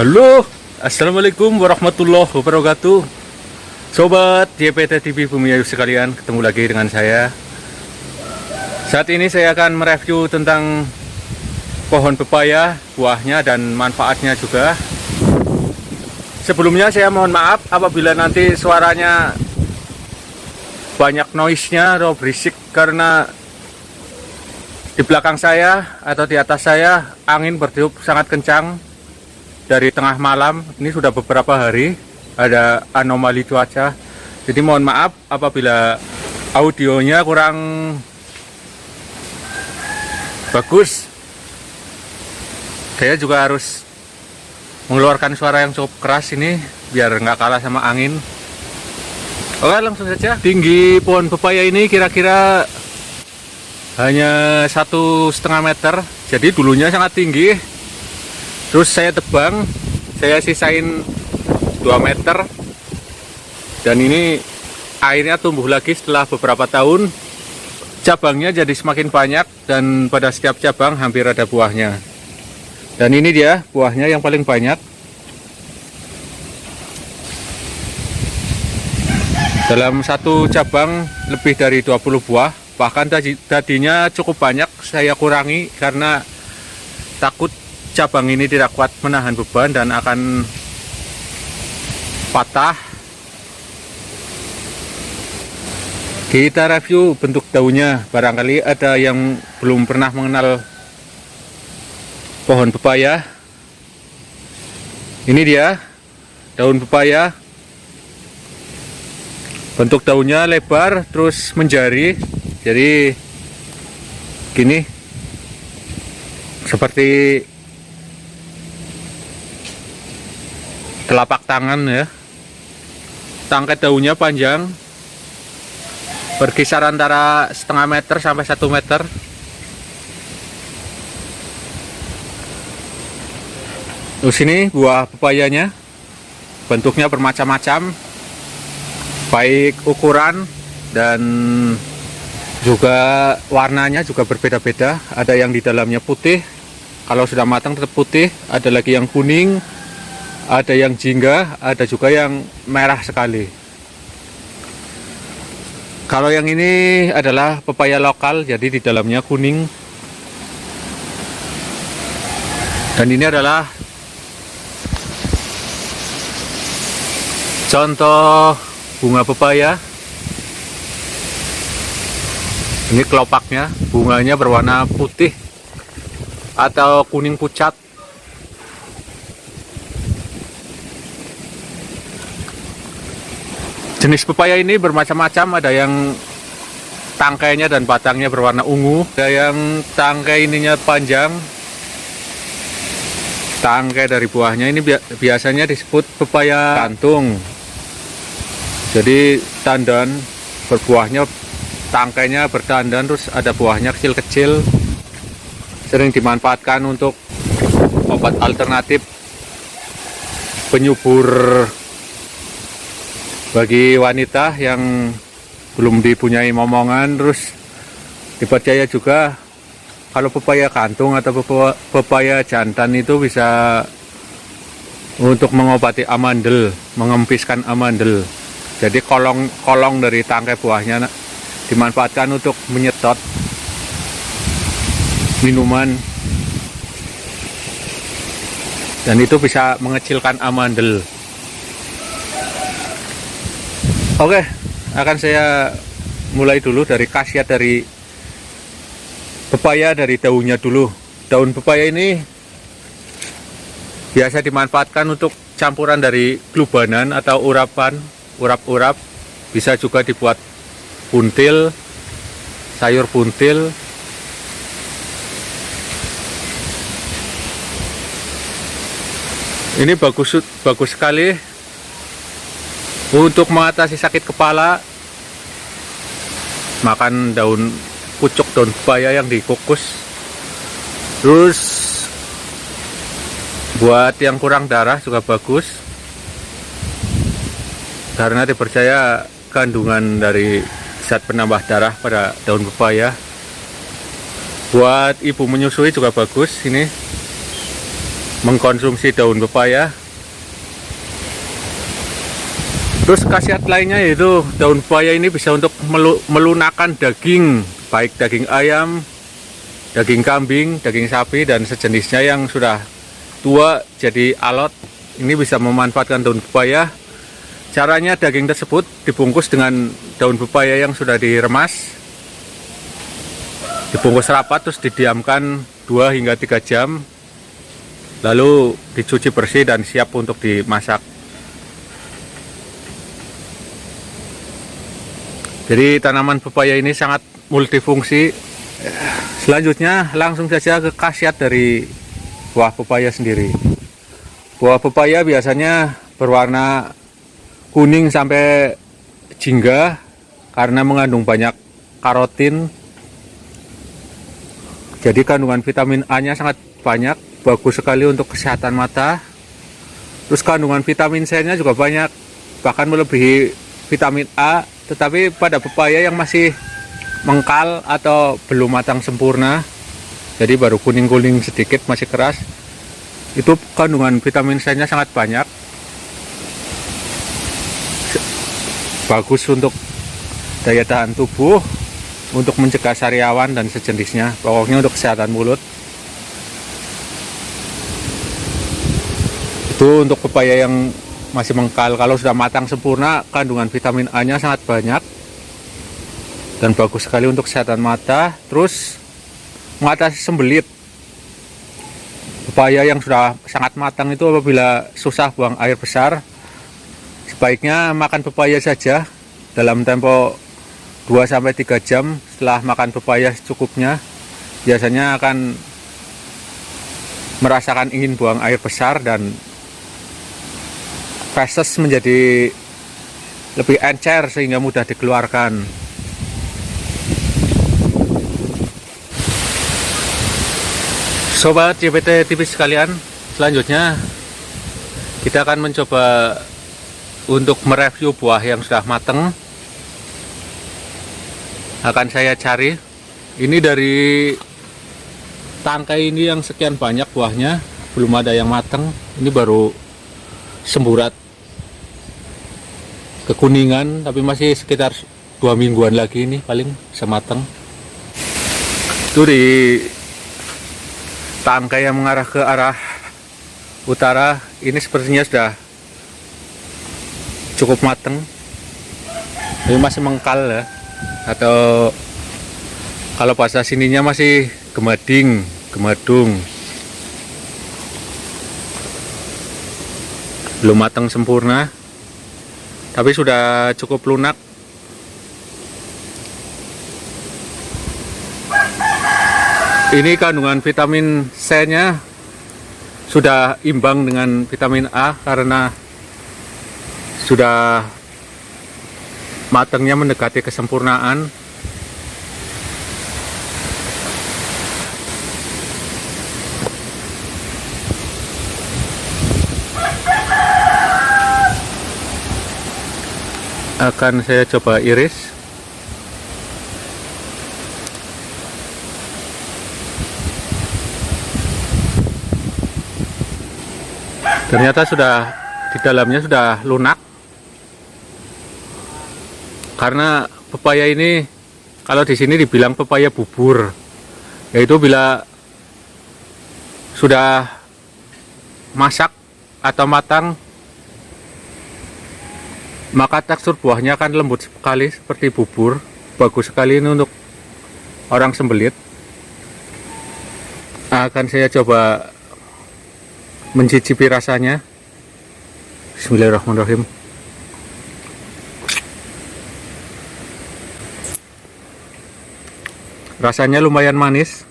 Halo, assalamualaikum warahmatullahi wabarakatuh. Sobat YPT TV Bumi Ayu sekalian, ketemu lagi dengan saya. Saat ini saya akan mereview tentang pohon pepaya, buahnya dan manfaatnya juga. Sebelumnya saya mohon maaf apabila nanti suaranya banyak noise-nya atau berisik, karena di belakang saya atau di atas saya angin bertiup sangat kencang dari tengah malam. Ini sudah beberapa hari ada anomali cuaca, jadi mohon maaf apabila audionya kurang bagus. Saya juga harus mengeluarkan suara yang cukup keras ini biar nggak kalah sama angin. Oke, langsung saja. Tinggi pohon pepaya ini kira-kira hanya 1,5 meter, jadi dulunya sangat tinggi. Terus saya tebang, saya sisain 2 meter, dan ini airnya tumbuh lagi setelah beberapa tahun. Cabangnya jadi semakin banyak, dan pada setiap cabang hampir ada buahnya. Dan ini dia buahnya yang paling banyak. Dalam satu cabang lebih dari 20 buah, bahkan tadinya cukup banyak saya kurangi karena takut cabang ini tidak kuat menahan beban dan akan patah. Kita review bentuk daunnya. Barangkali ada yang belum pernah mengenal pohon pepaya. Ini dia daun pepaya. Bentuk daunnya lebar terus menjari, jadi gini, seperti telapak tangan ya. Tangkai daunnya panjang, berkisar antara setengah meter sampai 1 meter. Terus ini buah pepayanya, bentuknya bermacam-macam, baik ukuran dan juga warnanya juga berbeda-beda. Ada yang di dalamnya putih, kalau sudah matang tetap putih, ada lagi yang kuning, ada yang jingga, ada juga yang merah sekali. Kalau yang ini adalah pepaya lokal, jadi di dalamnya kuning. Dan ini adalah contoh bunga pepaya. Ini kelopaknya, bunganya berwarna putih atau kuning pucat. Jenis pepaya ini bermacam-macam, ada yang tangkainya dan batangnya berwarna ungu, ada yang tangkai ininya panjang. Tangkai dari buahnya ini biasanya disebut pepaya kantung. Jadi tandan berbuahnya, tangkainya bertandan, terus ada buahnya kecil-kecil. Sering dimanfaatkan untuk obat alternatif penyubur bagi wanita yang belum dipunyai momongan. Terus dipercaya juga kalau pepaya kantung atau pepaya jantan itu bisa untuk mengobati amandel, mengempiskan amandel. Jadi kolong dari tangkai buahnya dimanfaatkan untuk menyetot minuman, dan itu bisa mengecilkan amandel. Oke, akan saya mulai dulu dari khasiat dari pepaya, dari daunnya dulu. Daun pepaya ini biasa dimanfaatkan untuk campuran dari glubanan atau urap-urap. Bisa juga dibuat buntil, sayur buntil. Ini bagus sekali untuk mengatasi sakit kepala. Makan daun pucuk daun pepaya yang dikukus. Terus buat yang kurang darah juga bagus, karena dipercaya kandungan dari zat penambah darah pada daun pepaya. Buat ibu menyusui juga bagus ini. mengkonsumsi daun pepaya. Terus khasiat lainnya yaitu daun pepaya ini bisa untuk melunakkan daging, baik daging ayam, daging kambing, daging sapi, dan sejenisnya yang sudah tua jadi alot. Ini bisa memanfaatkan daun pepaya. Caranya daging tersebut dibungkus dengan daun pepaya yang sudah diremas, dibungkus rapat, terus didiamkan 2 hingga 3 jam, lalu dicuci bersih dan siap untuk dimasak. Jadi tanaman pepaya ini sangat multifungsi. Selanjutnya langsung saja ke khasiat dari buah pepaya sendiri. Buah pepaya biasanya berwarna kuning sampai jingga karena mengandung banyak karotin. Jadi kandungan vitamin A-nya sangat banyak, bagus sekali untuk kesehatan mata. Terus kandungan vitamin C-nya juga banyak, bahkan melebihi vitamin A. Tetapi pada pepaya yang masih mengkal atau belum matang sempurna, jadi baru kuning-kuning sedikit, masih keras, itu kandungan vitamin C-nya sangat banyak, bagus untuk daya tahan tubuh, untuk mencegah sariawan dan sejenisnya, pokoknya untuk kesehatan mulut. Itu untuk pepaya yang masih mengkal. Kalau sudah matang sempurna, kandungan vitamin A-nya sangat banyak dan bagus sekali untuk kesehatan mata. Terus mengatasi sembelit. Pepaya yang sudah sangat matang itu apabila susah buang air besar, sebaiknya makan pepaya saja dalam tempo 2-3 jam setelah makan pepaya secukupnya. Biasanya akan merasakan ingin buang air besar dan feses menjadi lebih encer sehingga mudah dikeluarkan. Sobat JPT TV sekalian, selanjutnya kita akan mencoba untuk mereview buah yang sudah matang. Akan saya cari, ini dari tangkai ini yang sekian banyak buahnya, belum ada yang matang. Ini baru semburat kekuningan, tapi masih sekitar 2 mingguan lagi ini paling sematang. Itu di tangkai yang mengarah ke arah utara, ini sepertinya sudah cukup matang, tapi masih mengkal ya, atau kalau bahasa sininya masih gemading, gemadung, belum matang sempurna, tapi sudah cukup lunak. Ini kandungan vitamin C-nya sudah imbang dengan vitamin A karena sudah matangnya mendekati kesempurnaan. Akan saya coba iris. Ternyata sudah di dalamnya sudah lunak. Karena pepaya ini kalau di sini dibilang pepaya bubur, yaitu bila sudah masak atau matang, maka tekstur buahnya akan lembut sekali seperti bubur. Bagus sekali ini untuk orang sembelit. Akan saya coba mencicipi rasanya. Bismillahirrahmanirrahim. Rasanya lumayan manis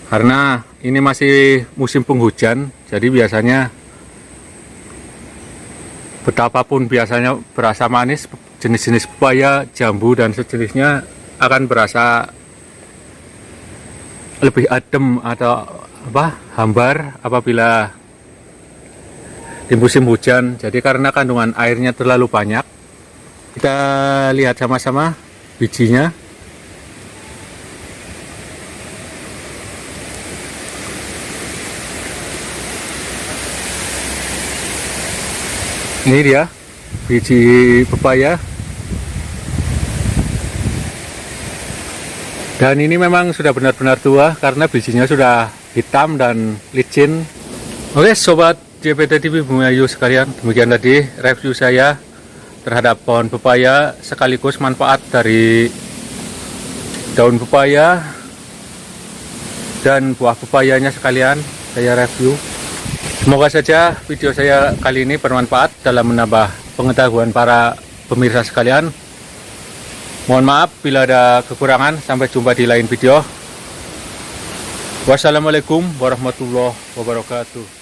karena ini masih musim penghujan, jadi biasanya betapapun biasanya berasa manis, jenis-jenis pepaya, jambu dan sejenisnya akan berasa lebih adem atau hambar apabila di musim hujan. Jadi karena kandungan airnya terlalu banyak. Kita lihat sama-sama bijinya. Ini dia biji pepaya. Dan ini memang sudah benar-benar tua karena bijinya sudah hitam dan licin. Oke sobat JPT TV Bumi Ayu sekalian, demikian tadi review saya terhadap pohon pepaya sekaligus manfaat dari daun pepaya dan buah pepayanya sekalian saya review. Semoga saja video saya kali ini bermanfaat dalam menambah pengetahuan para pemirsa sekalian. Mohon maaf bila ada kekurangan. Sampai jumpa di lain video. Wassalamualaikum warahmatullahi wabarakatuh.